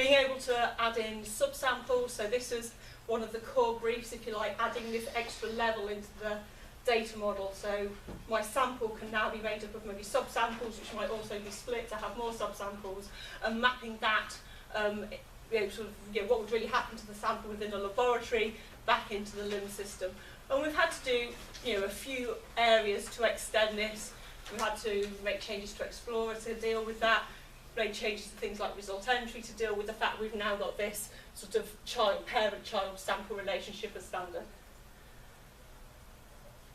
Being able to add in subsamples, so this is one of the core briefs, if you like, adding this extra level into the data model. So my sample can now be made up of maybe subsamples, which might also be split to have more subsamples, and mapping that, what would really happen to the sample within a laboratory back into the LIMS system. And we've had to do, a few areas to extend this. We've had to make changes to Explorer to deal with that, made changes to things like result entry to deal with the fact we've now got this sort of parent-child sample relationship as standard.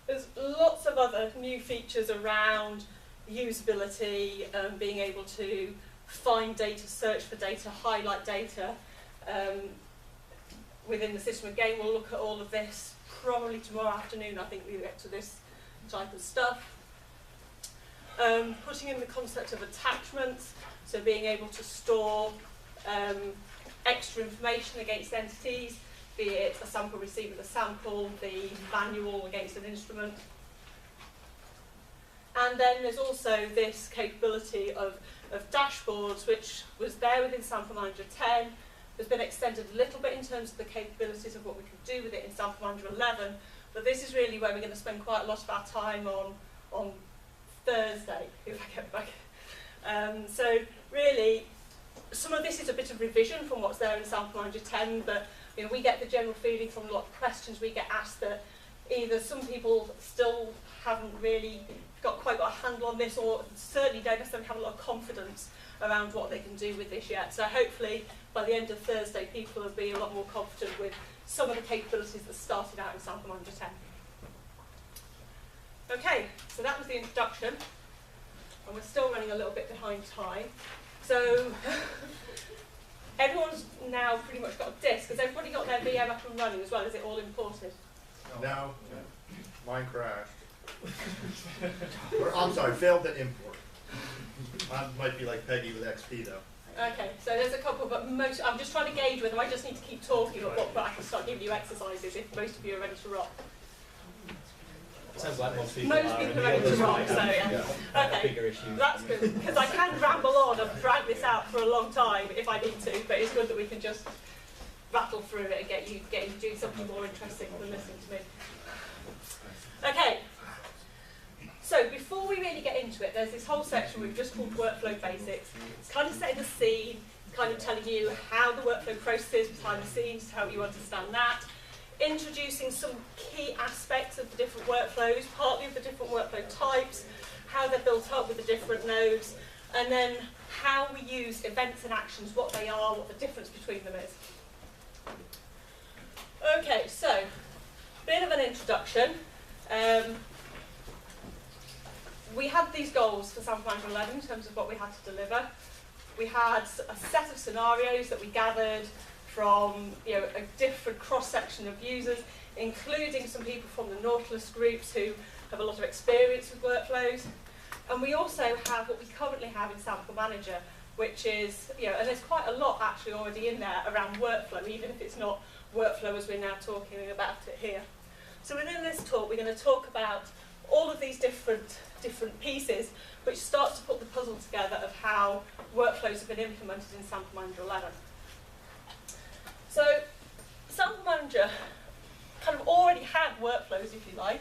There's lots of other new features around usability, being able to find data, search for data, highlight data within the system. Again, we'll look at all of this probably tomorrow afternoon. I think we'll get to this type of stuff. Putting in the concept of attachments, so being able to store extra information against entities, be it a sample receipt with a sample, the manual against an instrument. And then there's also this capability of dashboards, which was there within Sample Manager 10. Has been extended a little bit in terms of the capabilities of what we can do with it in Sample Manager 11. But this is really where we're going to spend quite a lot of our time on Thursday, if I get back. So really, some of this is a bit of revision from what's there in Sample Manager 10, but we get the general feeling from a lot of questions we get asked that either some people still haven't really quite got a handle on this, or certainly don't necessarily have a lot of confidence around what they can do with this yet. So hopefully by the end of Thursday people will be a lot more confident with some of the capabilities that started out in Sample Manager 10. Okay, so that was the introduction, and we're still running a little bit behind time. So everyone's now pretty much got a disk. Has everybody got their VM up and running as well? Is it all imported? No. Mine crashed. Or, I'm sorry, failed to import. Mine might be like Peggy with XP though. Okay, so there's a couple, but most, I'm just trying to gauge whether I just need to keep talking or what, but I can start giving you exercises if most of you are ready to rock. Sounds like most people are ready to rock, so yeah. Okay, that's good, because I can ramble on and drag this out for a long time if I need to, but it's good that we can just rattle through it and get you doing something more interesting than listening to me. Okay, so before we really get into it, there's this whole section we've just called Workflow Basics. It's kind of setting the scene, kind of telling you how the workflow process is behind the scenes to help you understand that. Introducing some key aspects of the different workflows, partly of the different workflow types, how they're built up with the different nodes, and then how we use events and actions, what they are, what the difference between them is. Okay, so, bit of an introduction. We had these goals for Sample Manager 11 in terms of what we had to deliver. We had a set of scenarios that we gathered from a different cross-section of users, including some people from the Nautilus groups who have a lot of experience with workflows. And we also have what we currently have in Sample Manager, which is, and there's quite a lot actually already in there around workflow, even if it's not workflow as we're now talking about it here. So within this talk, we're going to talk about all of these different pieces, which starts to put the puzzle together of how workflows have been implemented in Sample Manager 11. So Sample Manager kind of already had workflows, if you like.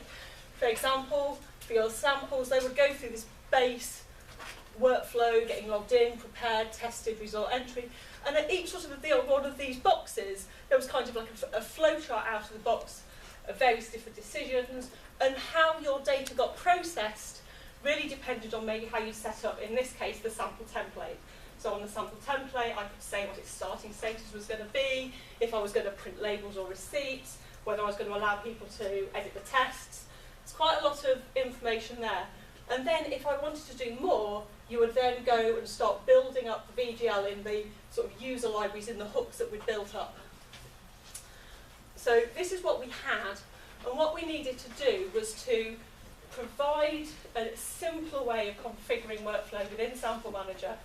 For example, for your samples, they would go through this base workflow, getting logged in, prepared, tested, result entry, and at each sort of one of these boxes, there was kind of like a flowchart out of the box of various different decisions, and how your data got processed really depended on maybe how you set up, in this case, the sample template. So on the sample template, I could say what its starting status was going to be, if I was going to print labels or receipts, whether I was going to allow people to edit the tests. It's quite a lot of information there. And then if I wanted to do more, you would then go and start building up the VGL in the sort of user libraries, in the hooks that we'd built up. So this is what we had, and what we needed to do was to provide a simpler way of configuring workflow within Sample Manager.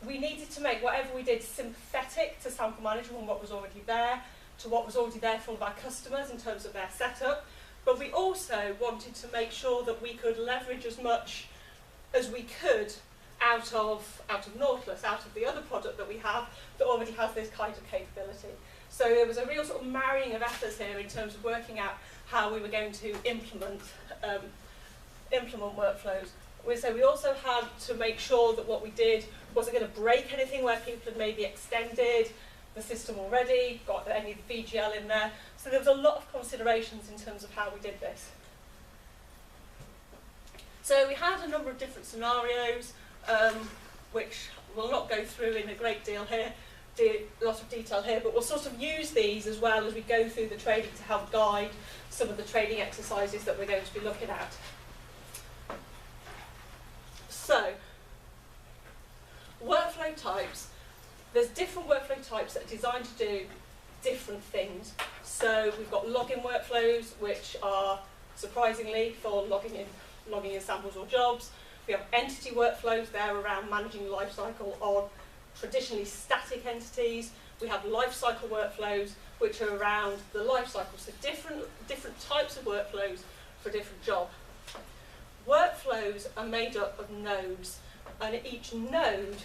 We needed to make whatever we did sympathetic to Sample Manager and what was already there, to what was already there for all of our customers in terms of their setup, but we also wanted to make sure that we could leverage as much as we could out of Nautilus, out of the other product that we have that already has this kind of capability. So there was a real sort of marrying of efforts here in terms of working out how we were going to implement workflows. So we also had to make sure that what we did wasn't going to break anything where people had maybe extended the system already, got any of the VGL in there. So there was a lot of considerations in terms of how we did this. So we had a number of different scenarios, which we'll not go through in a great deal here, a lot of detail here, but we'll sort of use these as well as we go through the training to help guide some of the training exercises that we're going to be looking at. So, workflow types. There's different workflow types that are designed to do different things. So we've got login workflows, which are surprisingly for logging in samples or jobs. We have entity workflows, they're around managing the lifecycle of traditionally static entities. We have lifecycle workflows, which are around the lifecycle, so different types of workflows for a different job. Workflows are made up of nodes, and each node,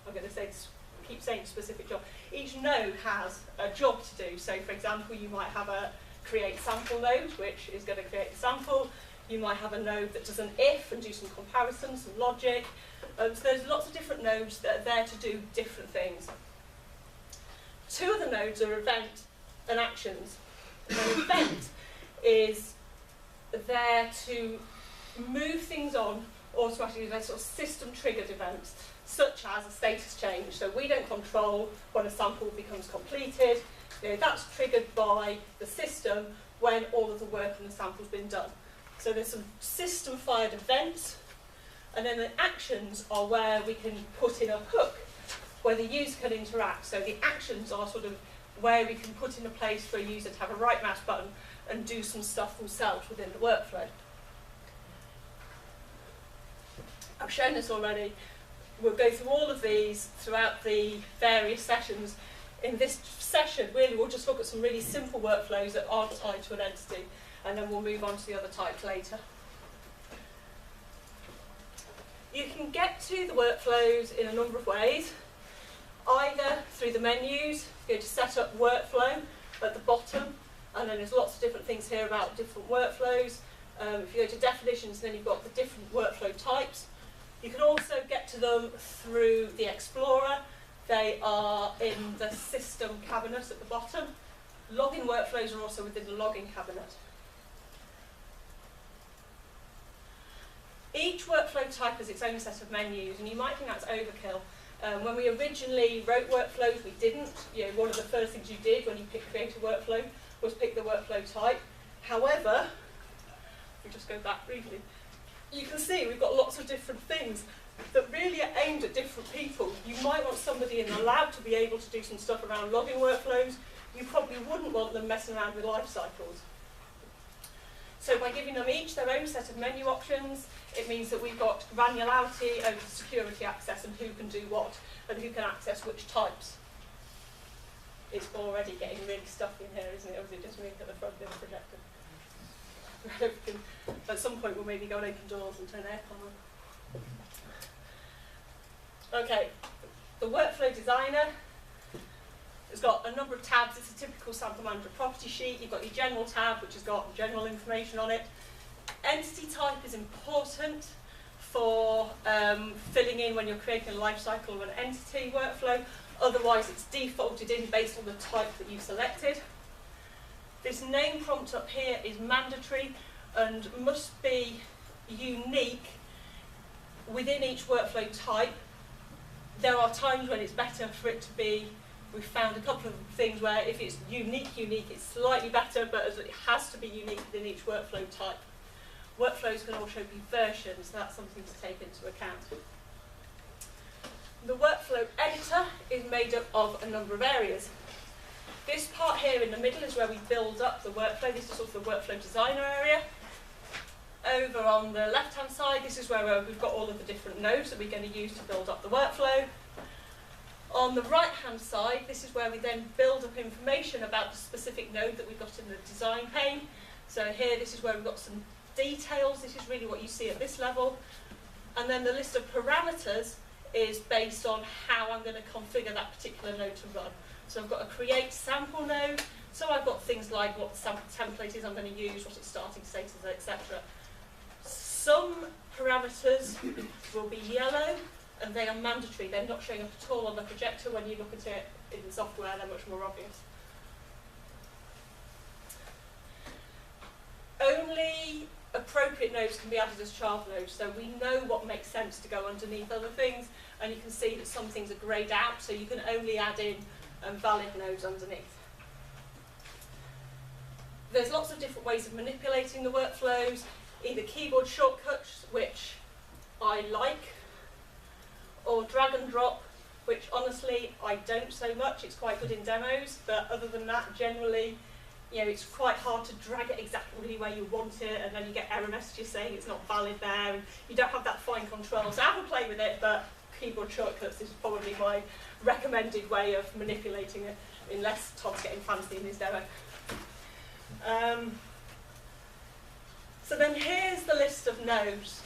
I'm going to say, keep saying specific job, each node has a job to do. So for example, you might have a create sample node, which is going to create the sample. You might have a node that does an if and do some comparisons, some logic. So there's lots of different nodes that are there to do different things. Two of the nodes are event and actions. An event is there to move things on automatically. They're sort of system-triggered events, such as a status change. So we don't control when a sample becomes completed. That's triggered by the system when all of the work in the sample's been done. So there's some system-fired events, and then the actions are where we can put in a hook where the user can interact. So the actions are sort of where we can put in a place for a user to have a right mouse button and do some stuff themselves within the workflow. I've shown this already. We'll go through all of these throughout the various sessions. In this session, really, we'll just look at some really simple workflows that aren't tied to an entity, and then we'll move on to the other types later. You can get to the workflows in a number of ways, either through the menus. You go to set up workflow at the bottom, and then there's lots of different things here about different workflows. If you go to definitions, then you've got the different workflow types. You can also get to them through the Explorer. They are in the system cabinet at the bottom. Login workflows are also within the login cabinet. Each workflow type has its own set of menus, and you might think that's overkill. When we originally wrote workflows, we didn't. One of the first things you did when you create a workflow was pick the workflow type. However, if we just go back briefly, you can see we've got lots of different things that really are aimed at different people. You might want somebody in the lab to be able to do some stuff around logging workflows. You probably wouldn't want them messing around with life cycles. So by giving them each their own set of menu options, it means that we've got granularity over security access and who can do what and who can access which types. It's already getting really stuffy in here, isn't it? Or is it just me at the front of the projector? At some point we'll maybe go and open doors and turn aircon on. Okay, the workflow designer has got a number of tabs. It's a typical sample manager property sheet. You've got your general tab, which has got general information on it. Entity type is important for filling in when you're creating a lifecycle of an entity workflow. Otherwise, it's defaulted in based on the type that you've selected. This name prompt up here is mandatory and must be unique within each workflow type. There are times when it's better for it to be, we've found a couple of things where if it's unique, it's slightly better, but it has to be unique within each workflow type. Workflows can also be versions, so that's something to take into account. The workflow editor is made up of a number of areas. This part here in the middle is where we build up the workflow. This is sort of the workflow designer area. Over on the left-hand side, this is where we've got all of the different nodes that we're going to use to build up the workflow. On the right-hand side, this is where we then build up information about the specific node that we've got in the design pane. So here, this is where we've got some details. This is really what you see at this level. And then the list of parameters is based on how I'm going to configure that particular node to run. So I've got a create sample node, so I've got things like what the sample template is I'm going to use, what its starting state is, etc. Some parameters will be yellow, and they are mandatory. They're not showing up at all on the projector. When you look at it in the software, they're much more obvious. Only appropriate nodes can be added as child nodes, so we know what makes sense to go underneath other things, and you can see that some things are greyed out, so you can only add in valid nodes underneath. There's lots of different ways of manipulating the workflows, either keyboard shortcuts, which I like, or drag and drop, which honestly I don't so much. It's quite good in demos, but other than that, generally, you know, it's quite hard to drag it exactly where you want it, and then you get error messages saying it's not valid there, and you don't have that fine control. So have a play with it, but keyboard shortcuts is probably my recommended way of manipulating it, unless Tom's getting fancy in his demo. So then here's the list of nodes.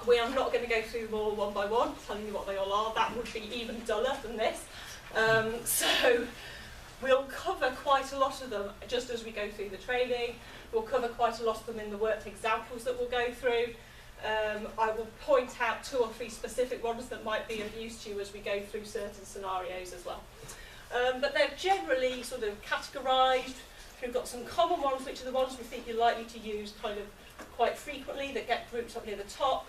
We are not going to go through them all one by one, telling you what they all are. That would be even duller than this. So we'll cover quite a lot of them just as we go through the training. We'll cover quite a lot of them in the worked examples that we'll go through. I will point out 2 or 3 specific ones that might be of use to you as we go through certain scenarios as well. But they're generally sort of categorised. We've got some common ones, which are the ones we think you're likely to use kind of quite frequently, that get grouped up near the top.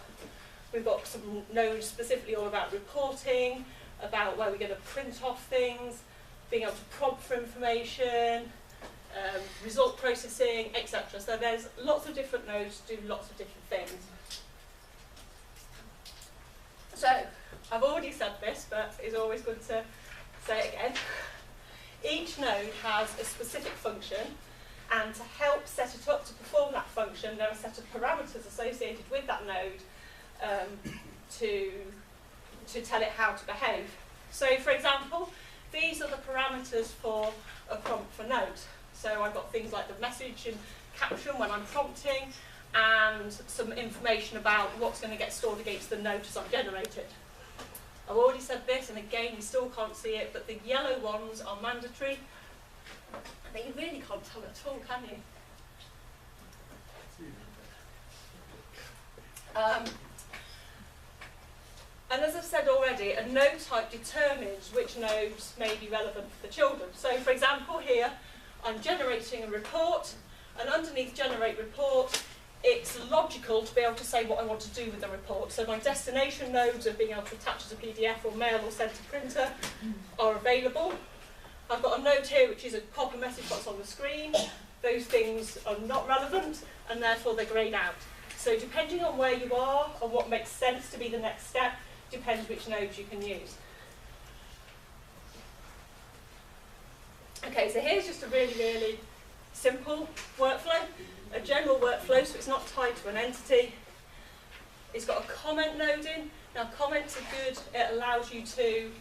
We've got some nodes specifically all about reporting, about where we're going to print off things, being able to prompt for information, result processing, etc. So there's lots of different nodes to do lots of different things. So I've already said this, but it's always good to say it again. Each node has a specific function, and to help set it up to perform that function, there are a set of parameters associated with that node to tell it how to behave. So, for example, these are the parameters for a prompt for note. So I've got things like the message and caption when I'm prompting, and some information about what's going to get stored against the note as I generate it. I've already said this, and again, you still can't see it, but the yellow ones are mandatory. And you really can't tell at all, can you? And as I've said already, a node type determines which nodes may be relevant for the children. So, for example, here, I'm generating a report, and underneath generate report, it's logical to be able to say what I want to do with the report. So my destination nodes of being able to attach as a PDF or mail or send to printer are available. I've got a node here which is a pop a message box on the screen. Those things are not relevant, and therefore they're greyed out. So depending on where you are and what makes sense to be the next step, depends which nodes you can use. Okay, so here's just a really, really simple workflow. A general workflow, so it's not tied to an entity. It's got a comment node in. Now comments are good, it allows you to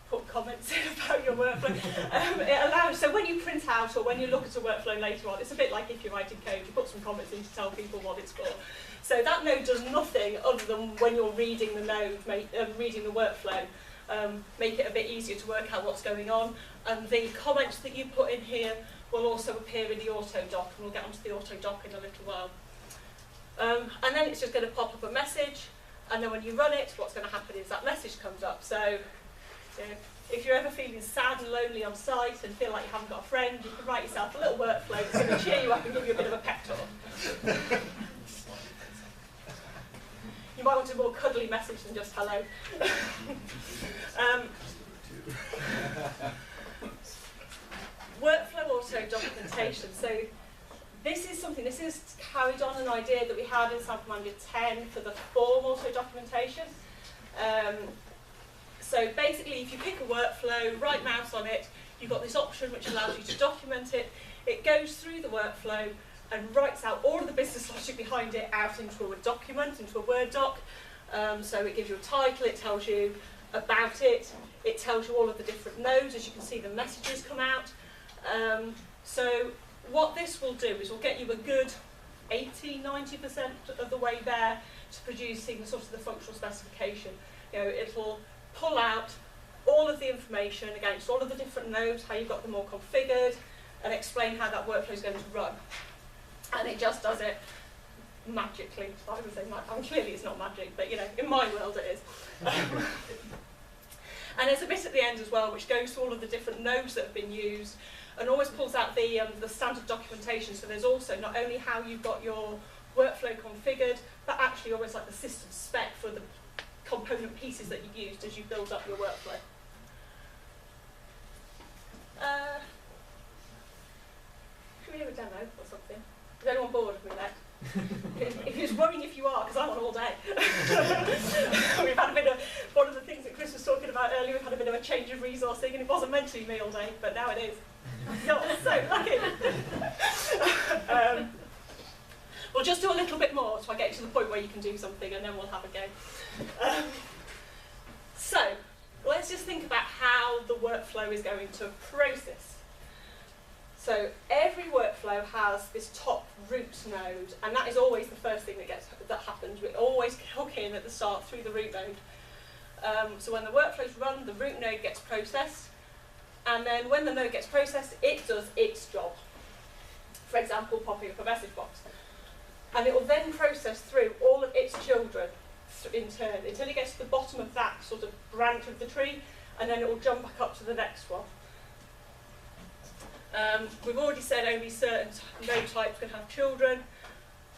put comments in about your workflow. It allows, so when you print out or when you look at a workflow later on, it's a bit like if you're writing code, you put some comments in to tell people what it's for. So that node does nothing other than when you're reading the node, reading the workflow, make it a bit easier to work out what's going on. And the comments that you put in here will also appear in the auto doc, and we'll get onto the auto doc in a little while. And then it's just going to pop up a message, and then when you run it, what's going to happen is that message comes up. So you know, if you're ever feeling sad and lonely on site and feel like you haven't got a friend, you can write yourself a little workflow that's going to cheer you up and give you a bit of a pep talk. You might want a more cuddly message than just hello. Workflow auto documentation. So this is carried on an idea that we had in Sample Manager 10 for the form auto documentation. So basically, if you pick a workflow, right mouse on it, you've got this option which allows you to document it. It goes through the workflow and writes out all of the business logic behind it out into a document, into a Word doc. So it gives you a title, it tells you about it, it tells you all of the different nodes. As you can see, the messages come out. So what this will do is we'll get you a good 80–90% of the way there to producing sort of the functional specification. You know, it'll pull out all of the information against all of the different nodes, how you've got them all configured, and explain how that workflow is going to run. And it just does it magically. I would say, I mean, clearly it's not magic, but you know, in my world it is. And there's a bit at the end as well, which goes through all of the different nodes that have been used, and always pulls out the standard documentation. So there's also not only how you've got your workflow configured, but actually almost like the system spec for the component pieces that you've used as you build up your workflow. Should we do a demo or something? Is anyone bored of me there? If you're worrying if you are, because I'm on all day. We've had a bit of, one of the things that Chris was talking about earlier, we've had a bit of a change of resourcing, and it wasn't meant to be me all day, but now it is. You're so lucky. We'll just do a little bit more so I get to the point where you can do something, and then we'll have a go. So, let's just think about how the workflow is going to process. So every workflow has this top root node, and that is always the first thing that happens. We always hook in at the start through the root node. So when the workflows run, the root node gets processed, and then when the node gets processed, it does its job. For example, popping up a message box. And it will then process through all of its children in turn until it gets to the bottom of that sort of branch of the tree, and then it will jump back up to the next one. We've already said only certain node types can have children.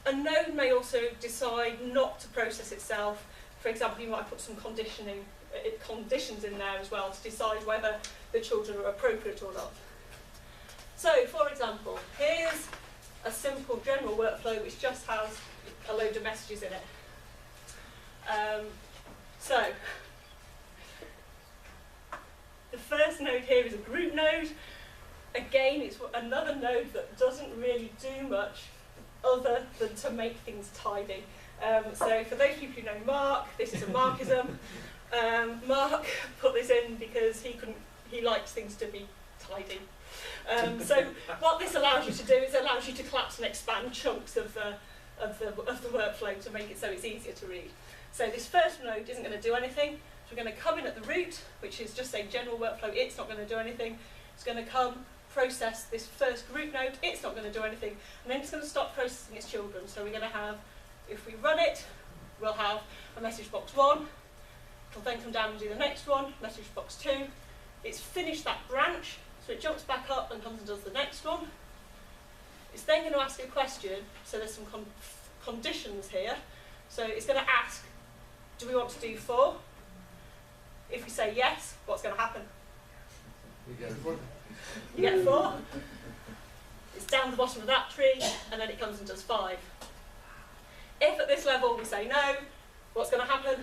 A node may also decide not to process itself. For example, you might put some conditions in there as well to decide whether the children are appropriate or not. So, for example, here's a simple general workflow which just has a load of messages in it. So, the first node here is a group node. Again, it's another node that doesn't really do much other than to make things tidy. So for those people who know Mark, this is a Markism. Mark put this in because he likes things to be tidy. So what this allows you to do is it allows you to collapse and expand chunks of the workflow to make it so it's easier to read. So this first node isn't going to do anything. So we're going to come in at the root, which is just a general workflow. It's not going to do anything. It's going to come process this first group node. It's not going to do anything. And then it's going to stop processing its children. So we're going to have, if we run it, we'll have a message box 1. It'll then come down and do the next one, message box 2. It's finished that branch, so it jumps back up and comes and does the next one. It's then going to ask a question, so there's some conditions here. So it's going to ask, do we want to do 4? If we say yes, what's going to happen? We get 4. You get 4. It's down the bottom of that tree, and then it comes and does 5. If at this level we say no, what's going to happen?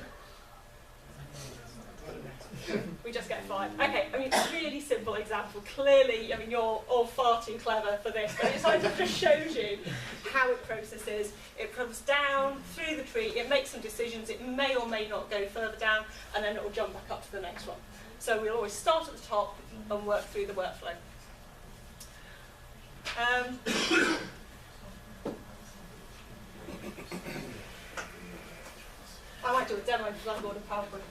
We just get 5. Okay, I mean, it's a really simple example. Clearly, I mean, you're all far too clever for this, but it kind of just shows you how it processes. It comes down through the tree, it makes some decisions, it may or may not go further down, and then it will jump back up to the next one. So we'll always start at the top and work through the workflow. I might do a demo of Blackboard and PowerPoint.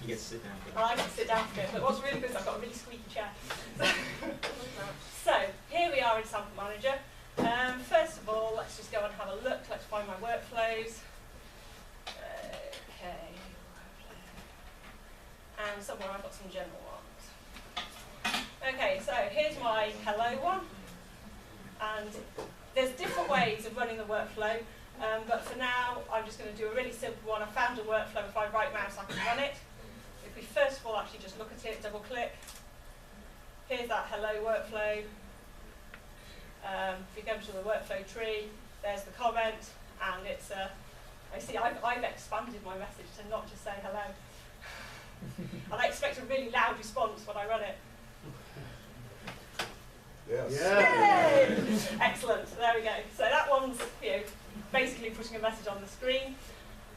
You get to sit down. I get to sit down for it, but what's really good is I've got a really squeaky chair. So, here we are in Sample Manager. First of all, let's just go and have a look. Let's find my workflows. Okay. And somewhere I've got some general ones. Okay, so here's my hello one. And there's different ways of running the workflow. But for now, I'm just going to do a really simple one. I found a workflow. If I right mouse, I can run it. If we first of all actually just look at it, double click. Here's that hello workflow. If you go to the workflow tree, there's the comment, and it's I see I've expanded my message to not just say hello. And I expect a really loud response when I run it. Yes. Yay! Excellent. There we go. So that one's basically putting a message on the screen.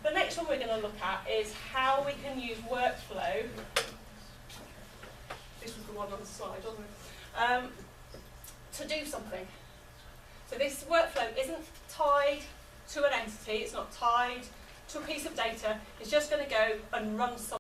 The next one we're going to look at is how we can use workflow. This was the one on the slide, wasn't it? To do something. So this workflow isn't tied to an entity, it's not tied to a piece of data, it's just going to go and run some